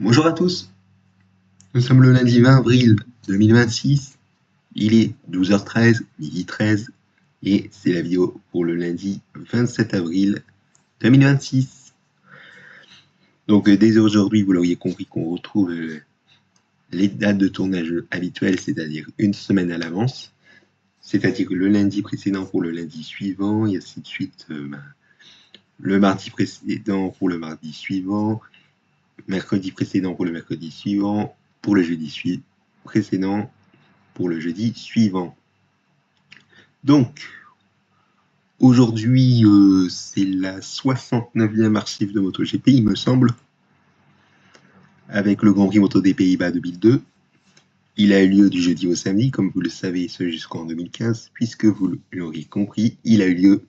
Bonjour à tous, nous sommes le lundi 20 avril 2026, il est 12h13, midi 13, et c'est la vidéo pour le lundi 27 avril 2026. Donc dès aujourd'hui, vous l'auriez compris qu'on retrouve les dates de tournage habituelles, c'est-à-dire une semaine à l'avance, c'est-à-dire le lundi précédent pour le lundi suivant, et ainsi de suite, le mardi précédent pour le mardi suivant, mercredi précédent pour le mercredi suivant, pour le jeudi précédent pour le jeudi suivant. Donc, aujourd'hui, c'est la 69e archive de MotoGP, il me semble, avec le Grand Prix Moto des Pays-Bas 2002. Il a eu lieu du jeudi au samedi, comme vous le savez, ce jusqu'en 2015, puisque vous l'aurez compris, il a eu lieu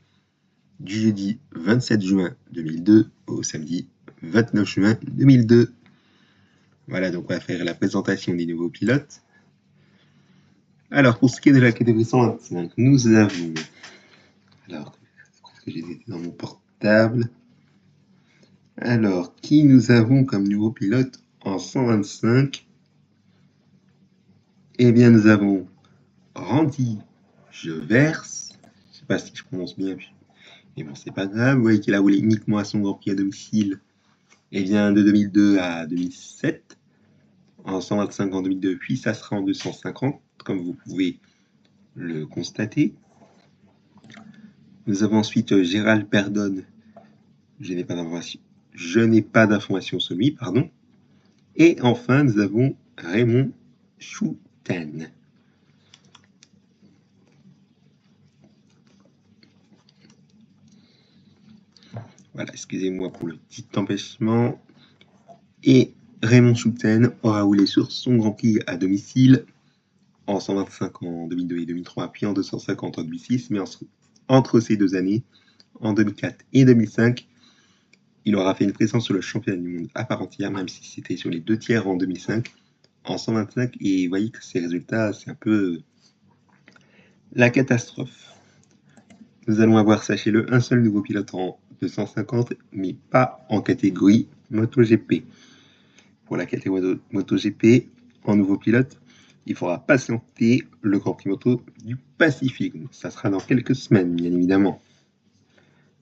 du jeudi 27 juin 2002 au samedi 29 juin 2002. Voilà, donc on va faire la présentation des nouveaux pilotes. Alors, pour ce qui est de la catégorie 125, nous avons... Alors, est-ce que j'ai dans mon portable? Alors, qui nous avons comme nouveau pilote en 125? Eh bien, nous avons Randy Jevers. Je ne sais pas si je prononce bien, mais bon, c'est pas grave. Vous voyez qu'il a roulé uniquement à son Grand Prix à domicile. Eh bien, de 2002 à 2007. En 125 en 2002, puis ça sera en 250, comme vous pouvez le constater. Nous avons ensuite Gérald Perdonne. Je n'ai pas d'informations sur lui, pardon. Et enfin, nous avons Raymond Schouten. Voilà, excusez-moi pour le petit empêchement. Et Raymond Schouten aura roulé sur son Grand Prix à domicile en 125 en 2002 et 2003, puis en 250 en 2006, mais entre ces deux années, en 2004 et 2005, il aura fait une présence sur le championnat du monde à part entière, même si c'était sur les 2/3 en 2005, en 125, et vous voyez que ces résultats, c'est un peu la catastrophe. Nous allons avoir, sachez-le, un seul nouveau pilote en 250, mais pas en catégorie MotoGP. Pour la catégorie MotoGP, en nouveau pilote, il faudra patienter le Grand Prix Moto du Pacifique. Ça sera dans quelques semaines, bien évidemment.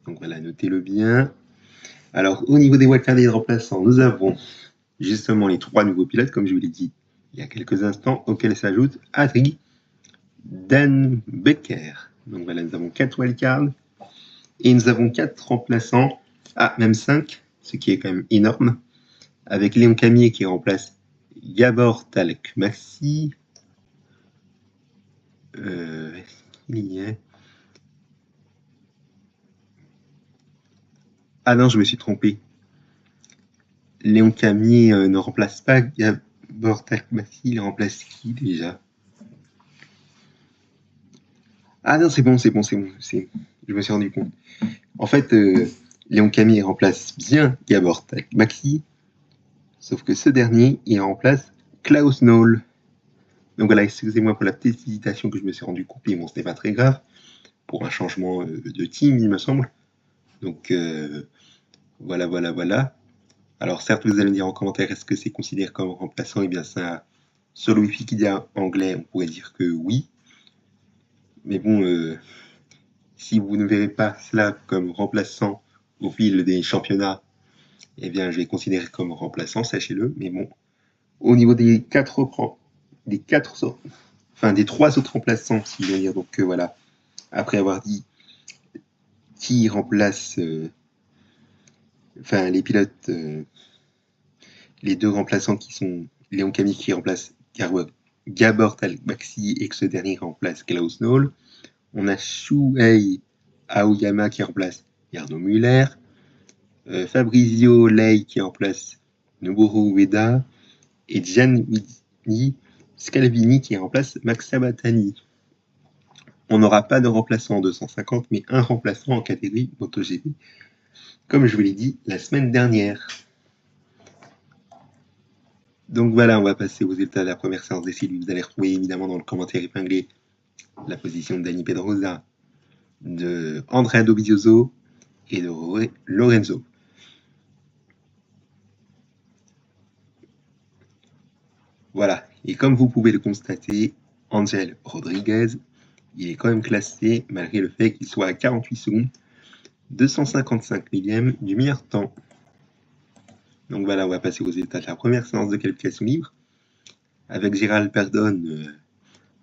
Donc voilà, notez-le bien. Alors, au niveau des wildcards et des remplaçants, nous avons justement les 3 nouveaux pilotes, comme je vous l'ai dit il y a quelques instants, auxquels s'ajoute Adri Dan Becker. Donc voilà, nous avons 4 wildcards et nous avons 4 remplaçants, même 5, ce qui est quand même énorme, avec Léon Camier qui remplace Gabor Talek Maxi. Il y est. Ah non, je me suis trompé. Léon Camier ne remplace pas Gabor Talek Maxi, il remplace qui déjà? Ah non, c'est bon. Je me suis rendu compte. En fait, Léon Camier remplace bien Gabor Talek Maxi, sauf que ce dernier, il remplace Klaus Noll. Donc voilà, excusez-moi pour la petite hésitation que je me suis rendu compte, mais bon, ce n'est pas très grave, pour un changement de team, il me semble. Donc voilà. Alors certes, vous allez me dire en commentaire, est-ce que c'est considéré comme remplaçant? Eh bien ça, sur le Wikipédia anglais, on pourrait dire que oui. Mais bon, si vous ne verrez pas cela comme remplaçant au fil des championnats, eh bien je vais considérer comme remplaçant, sachez-le. Mais bon, au niveau des 3 autres remplaçants, si je veux dire, donc voilà, après avoir dit qui remplace, les pilotes, les 2 remplaçants qui sont Léon Camier qui remplace Gabor Talek Maxi et que ce dernier remplace Klaus Noll. On a Shuhei Aoyama qui remplace Jarno Müller, Fabrizio Lei qui remplace Noboru Ueda et Gianluigi Scalvini qui remplace Max Sabatani. On n'aura pas de remplaçant en 250, mais un remplaçant en catégorie MotoGP, comme je vous l'ai dit la semaine dernière. Donc voilà, on va passer aux résultats de la première séance d'essai. Vous allez retrouver évidemment dans le commentaire épinglé la position de Dani Pedrosa, de Andrea Dovizioso et de Lorenzo. Voilà, et comme vous pouvez le constater, Angel Rodriguez, il est quand même classé malgré le fait qu'il soit à 48 secondes, 255 millièmes du meilleur temps. Donc voilà, on va passer aux états de la première séance de qualification libre. Avec Gérald Perdon,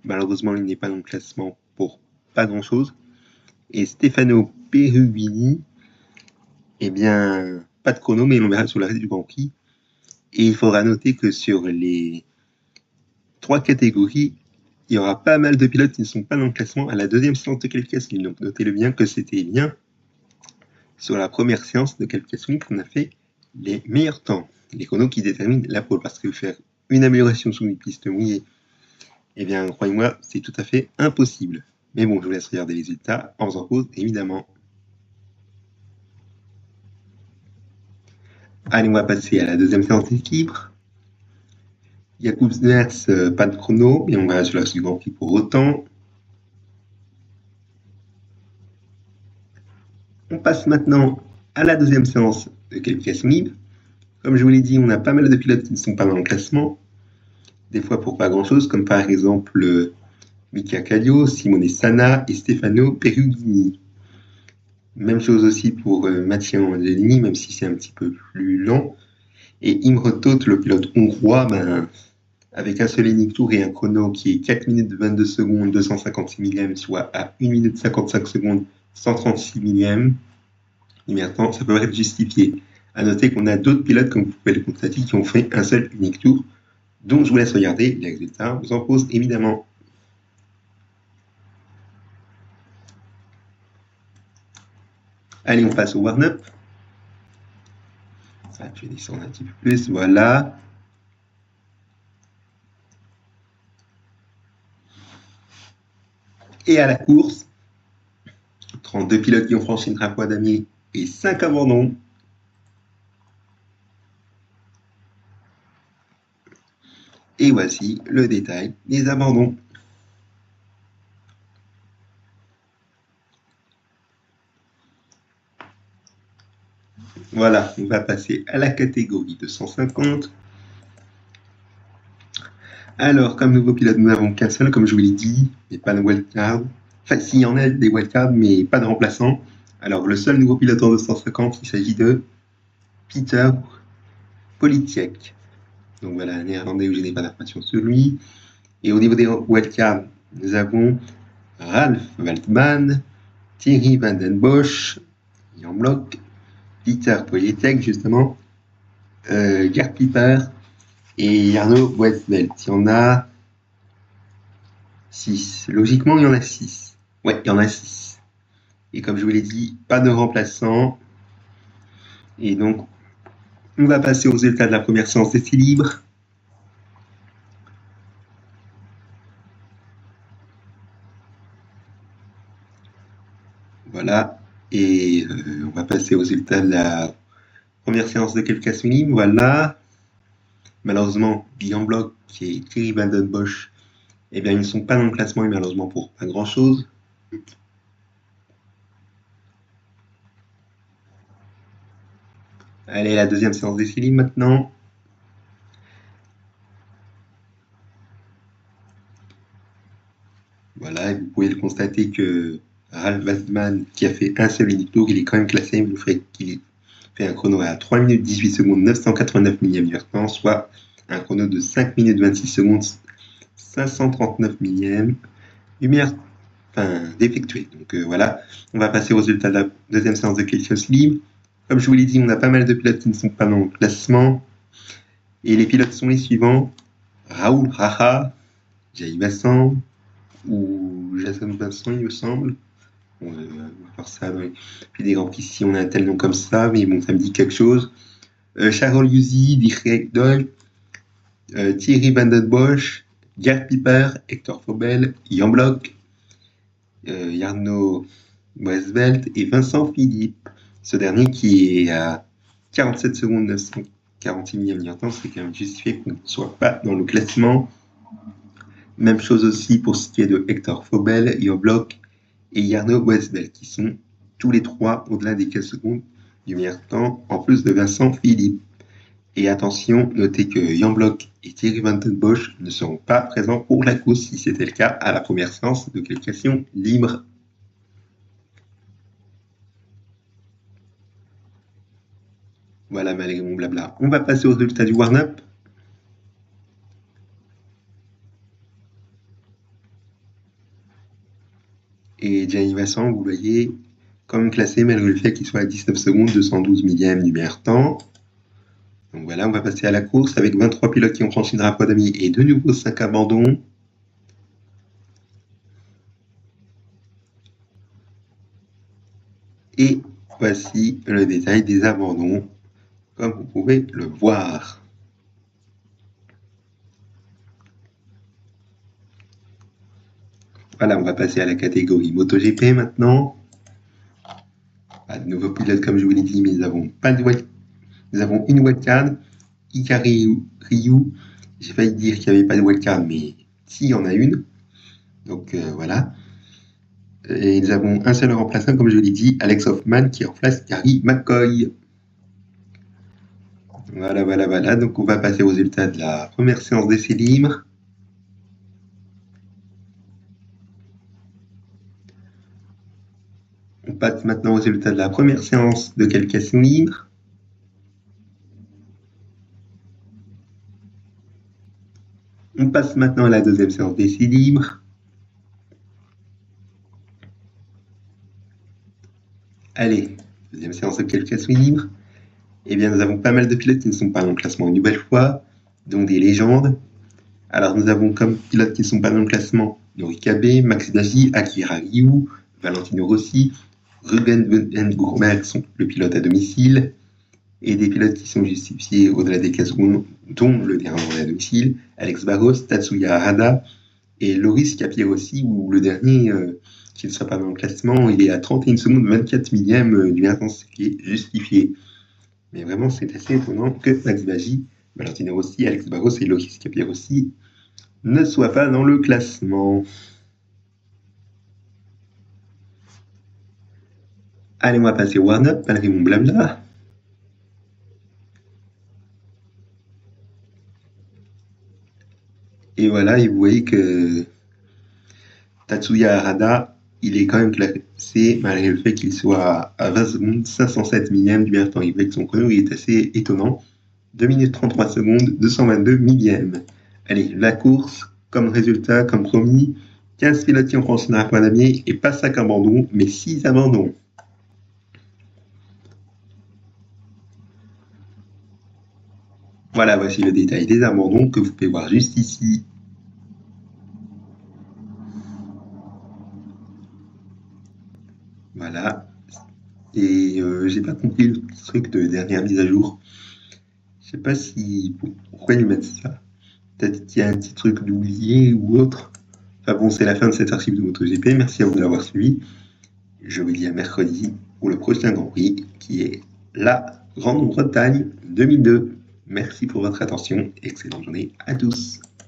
malheureusement, il n'est pas dans le classement pour pas grand-chose. Et Stefano Perugini, eh bien, pas de chrono, mais on verra sur la reste du Grand Prix. Et il faudra noter que sur les 3 catégories, il y aura pas mal de pilotes qui ne sont pas dans le classement à la deuxième séance de qualification. Donc notez-le bien que c'était bien sur la première séance de qualification qu'on a fait les meilleurs temps, les chronos qui déterminent la pole. Parce que faire une amélioration sur une piste mouillée, eh bien, croyez-moi, c'est tout à fait impossible. Mais bon, je vous laisse regarder les résultats en faisant pause, évidemment. Allez, on va passer à la deuxième séance d'équilibre. Jakobsners, pas de chrono, et on va sur la suivante Grand Prix pour autant. On passe maintenant à la deuxième séance de qualification libre. Comme je vous l'ai dit, on a pas mal de pilotes qui ne sont pas dans le classement, des fois pour pas grand-chose, comme par exemple Mika Kallio, Simone Sana et Stefano Perugini. Même chose aussi pour Mathieu Angelini, même si c'est un petit peu plus lent. Et Imre Toth, le pilote hongrois, avec un seul unique tour et un chrono qui est 4 minutes 22 secondes, 256 millièmes, soit à 1 minute 55 secondes, 136 millièmes, ça peut être justifié. À noter qu'on a d'autres pilotes, comme vous pouvez le constater, qui ont fait un seul unique tour. Donc je vous laisse regarder les résultats. Vous en pose évidemment. Allez, on passe au warm-up. Je vais descendre un petit peu plus. Voilà. Et à la course, 32 pilotes qui ont franchi le drapeau à damier et 5 abandons. Et voici le détail des abandons. Voilà, on va passer à la catégorie de 150. Alors, comme nouveau pilote, nous n'avons qu'un seul, comme je vous l'ai dit, et pas de wildcard. Enfin, s'il y en a des wildcards, mais pas de remplaçant. Alors, le seul nouveau pilote en 250, il s'agit de Peter Politiek. Donc voilà, un néerlandais où je n'ai pas d'informations sur lui. Et au niveau des wildcards, nous avons Ralf Waldman, Thierry Van Den Bosch, Jan Block, Peter Politiek, justement, Gerd Piper et Jarno Westbelt. Il y en a 6. Logiquement, il y en a 6. Ouais, il y en a 6. Et comme je vous l'ai dit, pas de remplaçant. Et donc, on va passer aux résultats de la première séance d'essai libre. Voilà. Et on va passer aux résultats de la première séance de qualification libre. Voilà. Malheureusement, Jan Block et Thierry Van Den Bosch, eh bien, ils ne sont pas dans le classement et malheureusement pour pas grand-chose. Allez, la deuxième séance d'essai libre maintenant. Voilà, et vous pouvez le constater que Ralf Waldman, qui a fait un seul unique tour, il est quand même classé, mais le fait qu'il fait un chrono à 3 minutes 18 secondes 989 millièmes du temps, soit un chrono de 5 minutes 26 secondes 539 millièmes du meilleur d'effectuer. Donc voilà, on va passer au résultat de la deuxième séance de qualification libre. Comme je vous l'ai dit, on a pas mal de pilotes qui ne sont pas dans le classement. Et les pilotes sont les suivants. Raoul Raha, Jay Vassan, ou Jason Vincent, il me semble. On va voir ça dans les des grands prix si on a un tel nom comme ça, mais bon, ça me dit quelque chose. Charles Yuzi, Dichrek Doyle, Thierry Van Den Bosch, Gerd Piper, Hector Faubel, Jan Block, Jarno Westbelt et Vincent Philippe. Ce dernier qui est à 47 secondes 946 millièmes du temps, c'est quand même justifié qu'on ne soit pas dans le classement. Même chose aussi pour ce qui est de Hector Faubel, Jan Block et Jarno Westbelt, qui sont tous les trois au-delà des 15 secondes du meilleur temps, en plus de Vincent Philippe. Et attention, notez que Jan Block et Thierry Van den Bosch ne seront pas présents pour la course si c'était le cas à la première séance de qualification libre. Voilà, malgré mon blabla. On va passer au résultat du warm-up. Et Gianni Vassan, vous voyez, comme classé malgré le fait qu'il soit à 19 secondes, 212 millièmes du meilleur temps. Donc voilà, on va passer à la course avec 23 pilotes qui ont franchi le drapeau d'amis et de nouveau 5 abandons. Et voici le détail des abandons, comme vous pouvez le voir. Voilà, on va passer à la catégorie MotoGP maintenant. Pas de nouveaux pilotes comme je vous l'ai dit, mais nous avons une wildcard. Hikari Ryu, j'ai failli dire qu'il n'y avait pas de wildcard, mais si, il y en a une. Donc voilà. Et nous avons un seul remplaçant, comme je l'ai dit, Alex Hoffman, qui remplace Gary McCoy. Voilà. Donc on va passer aux résultats de la première séance d'essai libre. On passe maintenant aux résultats de la première séance de qualification libre. On passe maintenant à la deuxième séance d'essai libre. Allez, deuxième séance de qualification libre. Eh bien, nous avons pas mal de pilotes qui ne sont pas dans le classement une nouvelle fois, donc des légendes. Alors, nous avons comme pilotes qui ne sont pas dans le classement Nori Kabe, Max Biaggi, Akira Ryu, Valentino Rossi, Ruben Gourmet, le pilote à domicile, et des pilotes qui sont justifiés au-delà des 15 secondes, dont le néerlandais à domicile, Alex Barros, Tatsuya Harada et Loris Capirossi, où le dernier qui ne soit pas dans le classement, il est à 31 secondes 24 millièmes du meilleur temps, ce qui est justifié. Mais vraiment, c'est assez étonnant que Max Biaggi, Valentino Rossi, Alex Barros et Loris Capirossi ne soient pas dans le classement. Allez, on va passer au warm-up, malgré mon blabla. Et voilà, et vous voyez que Tatsuya Harada, il est quand même classé, malgré le fait qu'il soit à 20 secondes, 507 millièmes du meilleur temps. Il voit que son chrono il est assez étonnant. 2 minutes 33 secondes, 222 millièmes. Allez, la course, comme résultat, comme promis, 15 pilotes qui ont franchi un point damier et pas 5 abandons, mais 6 abandons. Voilà, voici le détail des abandons que vous pouvez voir juste ici. Voilà. Et j'ai pas compris le petit truc de dernière mise à jour. Je sais pas si... Pourquoi ils mettent ça? Peut-être qu'il y a un petit truc d'oublié ou autre. Enfin bon, c'est la fin de cet archive de MotoGP. Merci à vous de l'avoir suivi. Je vous dis à mercredi pour le prochain Grand Prix qui est la Grande-Bretagne 2002. Merci pour votre attention. Excellente journée à tous.